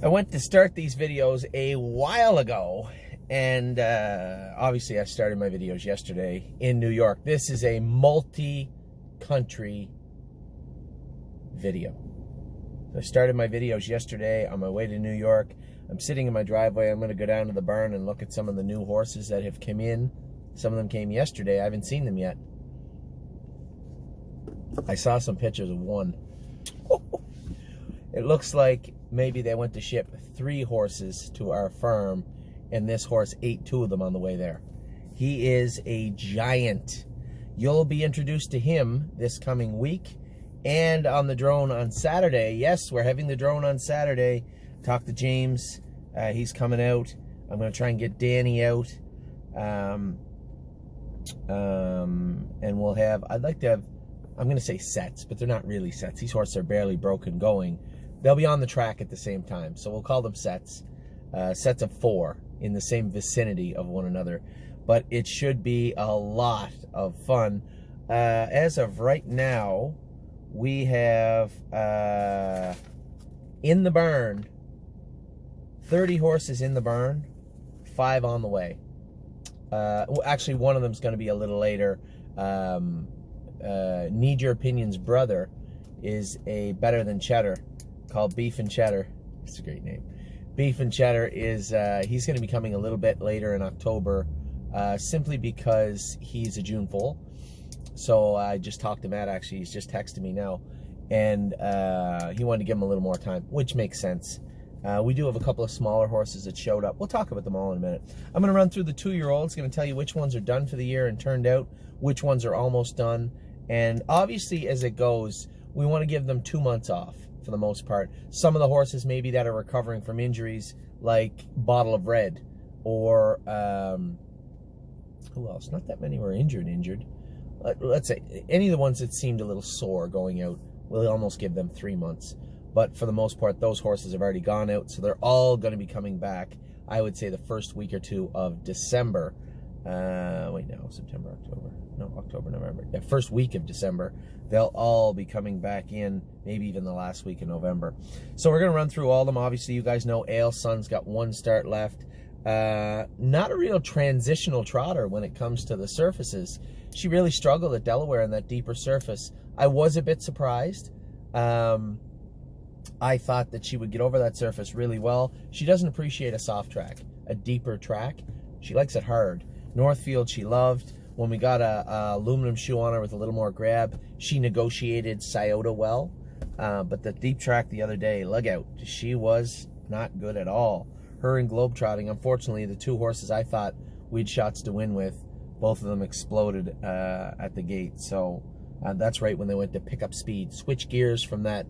I went to start these videos a while ago, and obviously I started my videos yesterday in New York. This is a multi-country video. I started my videos yesterday on my way to New York. I'm sitting in my driveway. I'm going to go down to the barn and look at some of the new horses that have come in. Some of them came yesterday. I haven't seen them yet. I saw some pictures of one. It looks like maybe they went to ship 3 horses to our farm, and this horse ate 2 of them on the way there. He is a giant. You'll be introduced to him this coming week and on the drone on Saturday. Yes, we're having the drone on Saturday. Talk to James. He's coming out. I'm going to try and get Danny out. And we'll have, I'd like to have, I'm going to say sets, but they're not really sets. These horses are barely broken going. They'll be on the track at the same time, so we'll call them sets. Sets of 4 in the same vicinity of one another. But it should be a lot of fun. As of right now, we have, in the barn, 30 horses in the barn, 5 on the way. Well, actually, one of them's going to be a little later. Need Your Opinion's brother is a Better Than Cheddar called Beef and Cheddar. It's a great name. Beef and Cheddar is, he's going to be coming a little bit later in October, simply because he's a June foal. So I just talked to Matt, actually. He's just texted me now. And he wanted to give him a little more time, which makes sense. We do have a couple of smaller horses that showed up. We'll talk about them all in a minute. I'm going to run through the 2-year-olds, going to tell you which ones are done for the year and turned out, which ones are almost done. And obviously, as it goes, we want to give them 2 months off for the most part. Some of the horses maybe that are recovering from injuries, like Bottle of Red, or who else? Not that many were injured. Let's say any of the ones that seemed a little sore going out, we'll almost give them 3 months. But for the most part, those horses have already gone out, so they're all going to be coming back, I would say, the first week or 2 of December. September, October. No, October, November. The first week of December, they'll all be coming back in, maybe even the last week of November. So we're going to run through all of them. Obviously, you guys know Ale's son's got 1 start left. Not a real transitional trotter when it comes to the surfaces. She really struggled at Delaware in that deeper surface. I was a bit surprised. I thought that she would get over that surface really well. She doesn't appreciate a soft track, a deeper track. She likes it hard. Northfield she loved. When we got a aluminum shoe on her with a little more grab, she negotiated Scioto well. But the deep track the other day, lug out, she was not good at all. Her and Globetrotting, unfortunately, the 2 horses I thought we'd shots to win with, both of them exploded at the gate. So that's right when they went to pick up speed, switch gears from that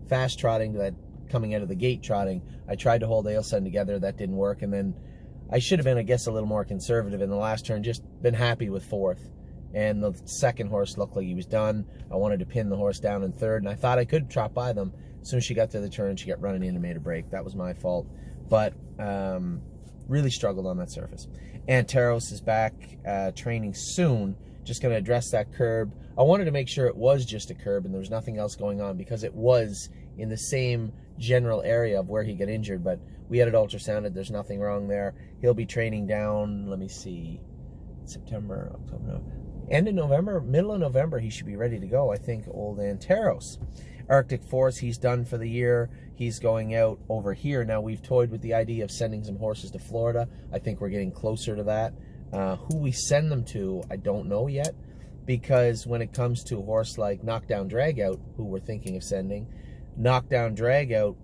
fast trotting to that coming out of the gate trotting. I tried to hold Ailson together. That didn't work. And then I should have been, I guess, a little more conservative in the last turn. Just been happy with 4th. And the second horse looked like he was done. I wanted to pin the horse down in 3rd, and I thought I could trot by them. As soon as she got to the turn, she got running in and made a break. That was my fault. But really struggled on that surface. Anteros is back training soon. Just going to address that curb. I wanted to make sure it was just a curb and there was nothing else going on, because it was in the same general area of where he got injured, but we had it ultrasounded. There's nothing wrong there. He'll be training down, let me see, September, October, November. End of November, middle of November, he should be ready to go, I think, old Anteros. Arctic Force, he's done for the year. He's going out over here. Now, we've toyed with the idea of sending some horses to Florida. I think we're getting closer to that. Who we send them to, I don't know yet, because when it comes to a horse like Knockdown Dragout, who we're thinking of sending, Knockdown Dragout,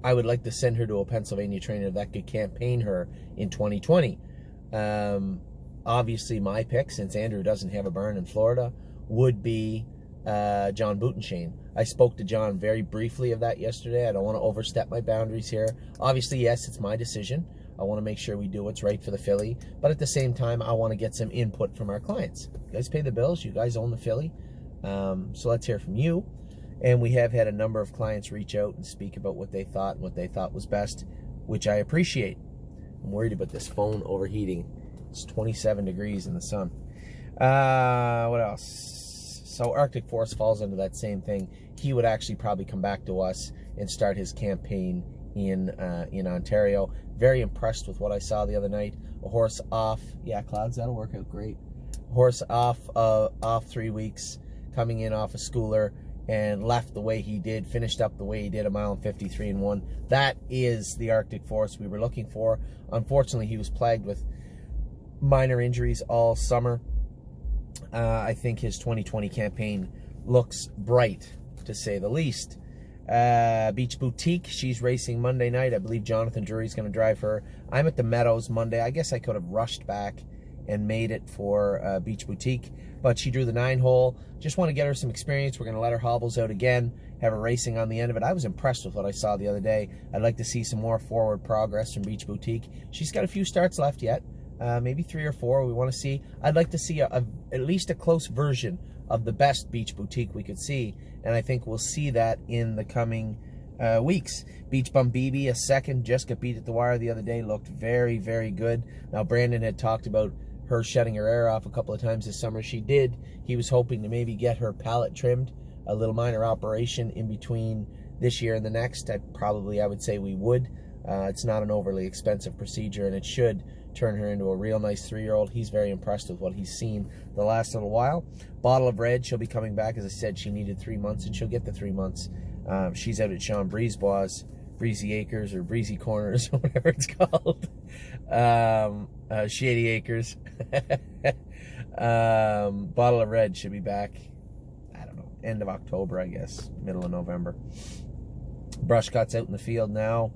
I would like to send her to a Pennsylvania trainer that could campaign her in 2020. Obviously, my pick, since Andrew doesn't have a barn in Florida, would be John Boutenshane. I spoke to John very briefly of that yesterday. I don't want to overstep my boundaries here. Obviously, yes, it's my decision. I want to make sure we do what's right for the filly. But at the same time, I want to get some input from our clients. You guys pay the bills. You guys own the filly. So let's hear from you. And we have had a number of clients reach out and speak about what they thought and what they thought was best, which I appreciate. I'm worried about this phone overheating. It's 27 degrees in the sun. What else? So Arctic Force falls under that same thing. he would actually probably come back to us and start his campaign in Ontario. Very impressed with what I saw the other night. A horse off, yeah, Clouds, that'll work out great. A horse off 3 weeks, coming in off a schooler, and left the way he did, finished up the way he did, 1:53 and 1. That is the Arctic Force we were looking for. Unfortunately, he was plagued with minor injuries all summer. I think his 2020 campaign looks bright, to say the least. Beach Boutique, she's racing Monday night. I believe Jonathan Drury's going to drive her. I'm at the Meadows Monday. I guess I could have rushed back and made it for Beach Boutique, but she drew the 9-hole. Just want to get her some experience. We're going to let her hobbles out again, have her racing on the end of it. I was impressed with what I saw the other day. I'd like to see some more forward progress from Beach Boutique. She's got a few starts left yet, maybe 3 or 4 we want to see. I'd like to see at least a close version of the best Beach Boutique we could see, and I think we'll see that in the coming weeks. Beach Bum BB, a second, just got beat at the wire the other day, looked very, very good. Now, Brandon had talked about her shutting her air off a couple of times this summer. She did. He was hoping to maybe get her palate trimmed, a little minor operation in between this year and the next. I would say we would. It's not an overly expensive procedure, and it should turn her into a real nice 3-year-old. He's very impressed with what he's seen the last little while. Bottle of Red, she'll be coming back. As I said, she needed 3 months, and she'll get the 3 months. She's out at Sean Brisebois, Breezy Acres, or Breezy Corners, or whatever it's called. Shady Acres. Bottle of Red should be back, I don't know, end of October, I guess, middle of November. Brushcut's out in the field now.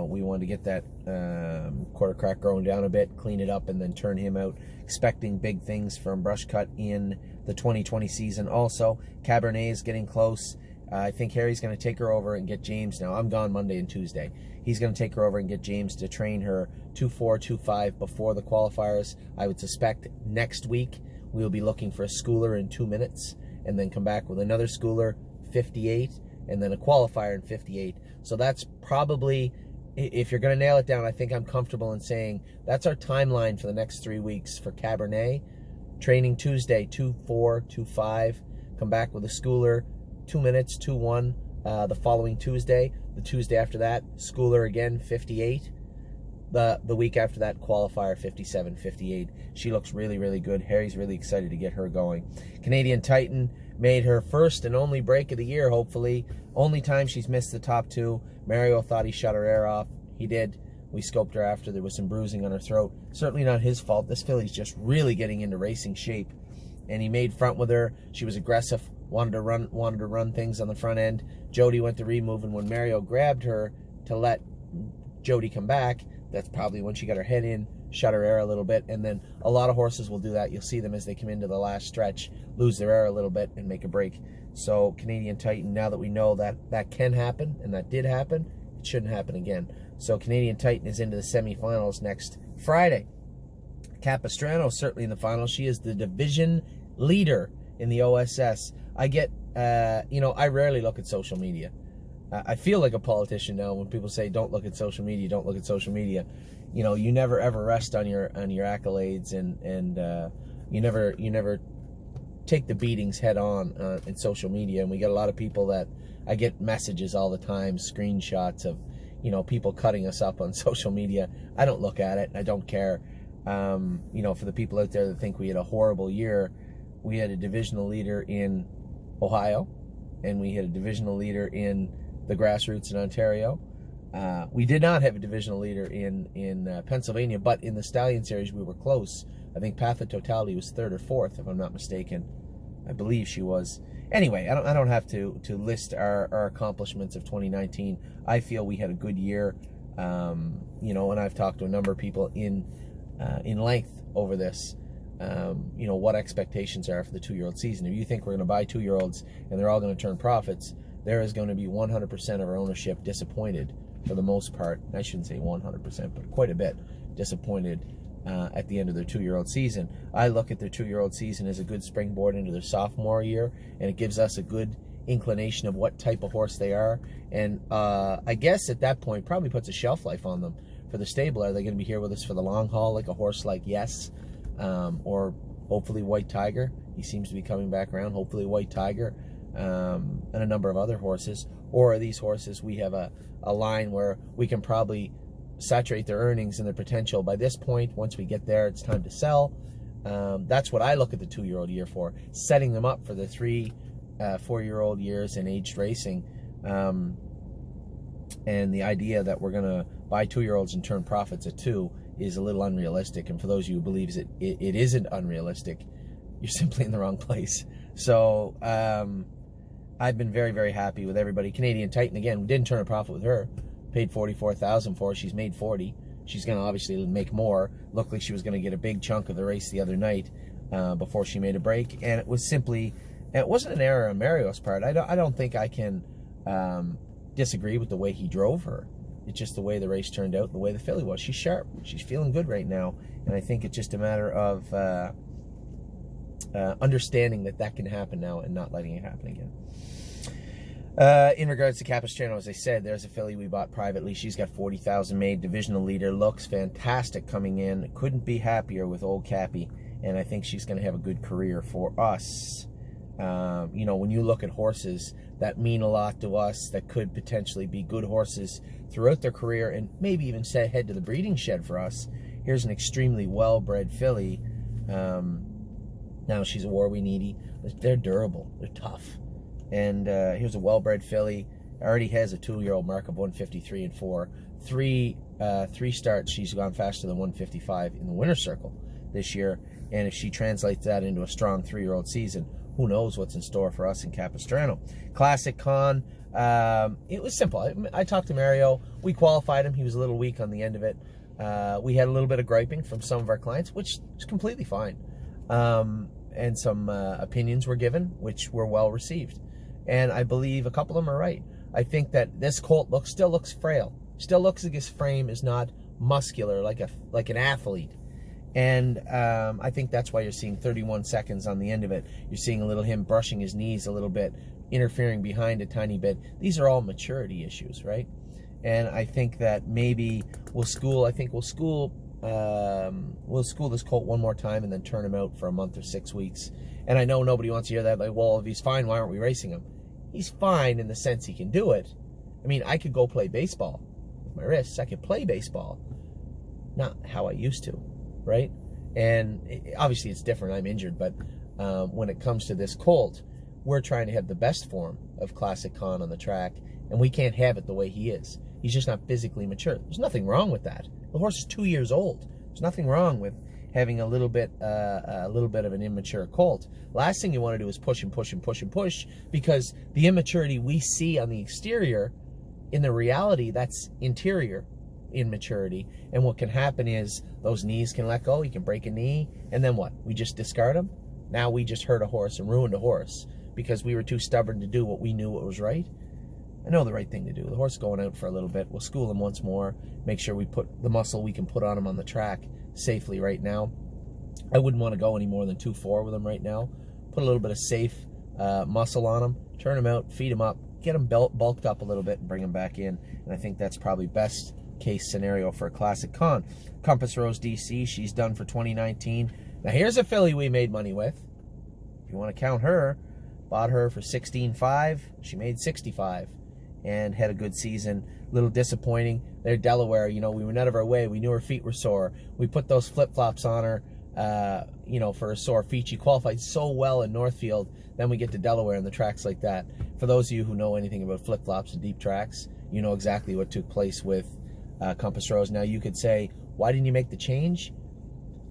We wanted to get that quarter crack growing down a bit, clean it up, and then turn him out. Expecting big things from Brushcut in the 2020 season. Also, Cabernet is getting close. I think Harry's going to take her over and get James. Now, I'm gone Monday and Tuesday. He's going to take her over and get James to train her 2.4, 2.5 before the qualifiers. I would suspect next week we'll be looking for a schooler in 2 minutes, and then come back with another schooler, 58, and then a qualifier in 58. So that's probably, if you're going to nail it down, I think I'm comfortable in saying that's our timeline for the next 3 weeks for Cabernet. Training Tuesday, 2.4, 2.5. Come back with a schooler, 2 minutes, 2.1 the following Tuesday. The Tuesday after that, schooler again, 58. The week after that, qualifier, 57, 58. She looks really, really good. Harry's really excited to get her going. Canadian Titan made her first and only break of the year, hopefully. Only time she's missed the top 2. Mario thought he shut her air off. He did. We scoped her after. There was some bruising on her throat. Certainly not his fault. This filly's just really getting into racing shape. And he made front with her. She was aggressive, wanted to run things on the front end. Jody went to remove, and when Mario grabbed her to let Jody come back, that's probably when she got her head in, shut her air a little bit, and then a lot of horses will do that. You'll see them as they come into the last stretch, lose their air a little bit and make a break. So Canadian Titan, now that we know that that can happen, and that did happen, it shouldn't happen again. So Canadian Titan is into the semifinals next Friday. Capistrano certainly in the finals. She is the division leader in the OSS. I get, I rarely look at social media. I feel like a politician now when people say, don't look at social media, don't look at social media. You know, you never ever rest on your accolades, and you never take the beatings head on in social media. And we get a lot of people that, I get messages all the time, screenshots of, people cutting us up on social media. I don't look at it. I don't care. For the people out there that think we had a horrible year, we had a divisional leader in Ohio, and we had a divisional leader in the grassroots in Ontario. We did not have a divisional leader in Pennsylvania, but in the Stallion Series we were close. I think Path of Totality was 3rd or 4th, if I'm not mistaken. I believe she was. Anyway, I don't have to list our accomplishments of 2019. I feel we had a good year, and I've talked to a number of people in length over this. What expectations are for the 2-year-old season. If you think we're going to buy 2-year-olds and they're all going to turn profits, there is going to be 100% of our ownership disappointed for the most part. I shouldn't say 100%, but quite a bit disappointed at the end of their 2-year-old season. I look at their 2-year-old season as a good springboard into their sophomore year, and it gives us a good inclination of what type of horse they are. And I guess at that point, probably puts a shelf life on them for the stable. Are they going to be here with us for the long haul, like a horse like Yes, or hopefully White Tiger? He seems to be coming back around. Hopefully White Tiger. and a number of other horses? Or are these horses, we have a line where we can probably saturate their earnings and their potential by this point. Once we get there, it's time to sell. That's what I look at the 2-year-old year for, setting them up for the 3, 4-year-old years in aged racing. And the idea that we're going to buy 2-year-olds and turn profits at 2 is a little unrealistic. And for those of you who believes it isn't unrealistic, you're simply in the wrong place. So I've been very, very happy with everybody. Canadian Titan, again, we didn't turn a profit with her. Paid $44,000 for her. She's made 40. She's going to obviously make more. Looked like she was going to get a big chunk of the race the other night before she made a break. And it was simply, it wasn't an error on Mario's part. I don't think I can disagree with the way he drove her. It's just the way the race turned out, the way the filly was. She's sharp. She's feeling good right now. And I think it's just a matter of understanding that can happen now and not letting it happen again. In regards to Capistrano, as I said, there's a filly we bought privately. She's got 40,000 made, divisional leader, looks fantastic coming in. Couldn't be happier with old Cappy, and I think she's going to have a good career for us. You know, when you look at horses that mean a lot to us, that could potentially be good horses throughout their career and maybe even head to the breeding shed for us, here's an extremely well-bred filly. Now she's a War We Needy. They're durable. They're tough. And here's a well-bred filly. Already has a 2-year-old mark of 153 and 4. Three starts, she's gone faster than 155 in the winner's circle this year. And if she translates that into a strong 3-year-old season, who knows what's in store for us in Capistrano. Classic Con, it was simple. I talked to Mario. We qualified him. He was a little weak on the end of it. We had a little bit of griping from some of our clients, which is completely fine. And some opinions were given, which were well received. And I believe a couple of them are right. I think that this colt still looks frail. Still looks like his frame is not muscular like an athlete. And I think that's why you're seeing 31 seconds on the end of it. You're seeing a little him brushing his knees a little bit, interfering behind a tiny bit. These are all maturity issues, right? And I think that maybe we'll school this colt one more time and then turn him out for a month or 6 weeks. And I know nobody wants to hear that, like, well, if he's fine, why aren't we racing him? He's fine in the sense he can do it. I mean, I could go play baseball with my wrists. I could play baseball. Not how I used to, right? And obviously it's different. I'm injured, but when it comes to this colt, we're trying to have the best form of Classic Con on the track, and we can't have it the way he is. He's just not physically mature. There's nothing wrong with that. The horse is 2 years old. There's nothing wrong with having a little bit of an immature colt. Last thing you want to do is push and push and push and push, because the immaturity we see on the exterior, in the reality, that's interior immaturity. And what can happen is those knees can let go. You can break a knee, and then what? We just discard them? Now we just hurt a horse and ruined a horse because we were too stubborn to do what we knew what was right. I know the right thing to do. The horse is going out for a little bit. We'll school him once more, make sure we put the muscle we can put on him on the track safely right now. I wouldn't want to go any more than 2-4 with him right now. Put a little bit of safe muscle on him, turn him out, feed him up, get him bulked up a little bit and bring him back in. And I think that's probably best case scenario for a Classic Con. Compass Rose DC, she's done for 2019. Now here's a filly we made money with. If you want to count her, bought her for $16,500. She made $65,000 and had a good season. Little disappointing. They're Delaware, you know, we went out of our way. We knew her feet were sore. We put those flip-flops on her, you know, for her sore feet. She qualified so well in Northfield. Then we get to Delaware and the tracks like that. For those of you who know anything about flip-flops and deep tracks, you know exactly what took place with Compass Rose. Now you could say, why didn't you make the change?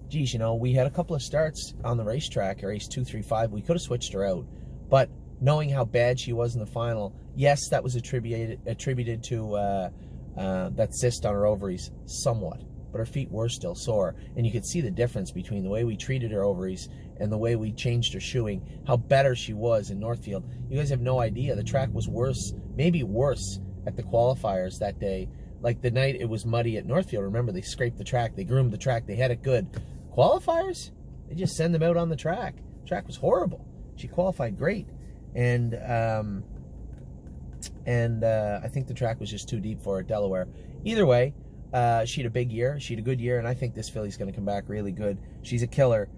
Geez, you know, we had a couple of starts on the racetrack, race 2, 3, 5. We could have switched her out. But knowing how bad she was in the final, yes, that was attributed to that cyst on her ovaries somewhat, but her feet were still sore, and you could see the difference between the way we treated her ovaries and the way we changed her shoeing, how better she was in Northfield. You guys have no idea. The track was worse, maybe worse at the qualifiers that day. Like the night it was muddy at Northfield, remember, they scraped the track, they groomed the track, they had it good. Qualifiers, they just send them out on the track. The track was horrible. She qualified great. And I think the track was just too deep for her at Delaware. Either way, she had a big year. She had a good year, and I think this filly's going to come back really good. She's a killer.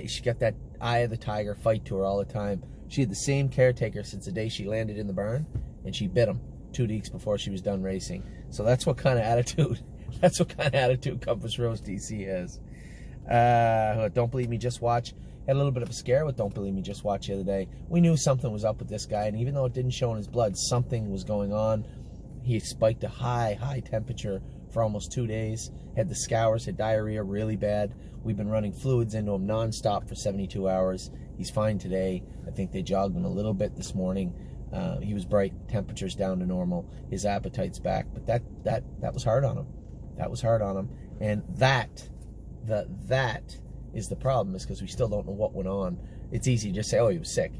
She got that eye of the tiger fight to her all the time. She had the same caretaker since the day she landed in the barn, and she bit him 2 weeks before she was done racing. So that's what kind of attitude, Compass Rose DC has. Don't Believe Me, Just Watch. Had a little bit of a scare with Don't Believe Me, Just Watch the other day. We knew something was up with this guy, and even though it didn't show in his blood, something was going on. He spiked a high temperature for almost 2 days. Had the scours, had diarrhea really bad. We've been running fluids into him nonstop for 72 hours. He's fine today. I think they jogged him a little bit this morning. He was bright, temperature's down to normal. His appetite's back, but that was hard on him. That was hard on him, and that is the problem, is because we still don't know what went on. It's easy to just say, oh, he was sick.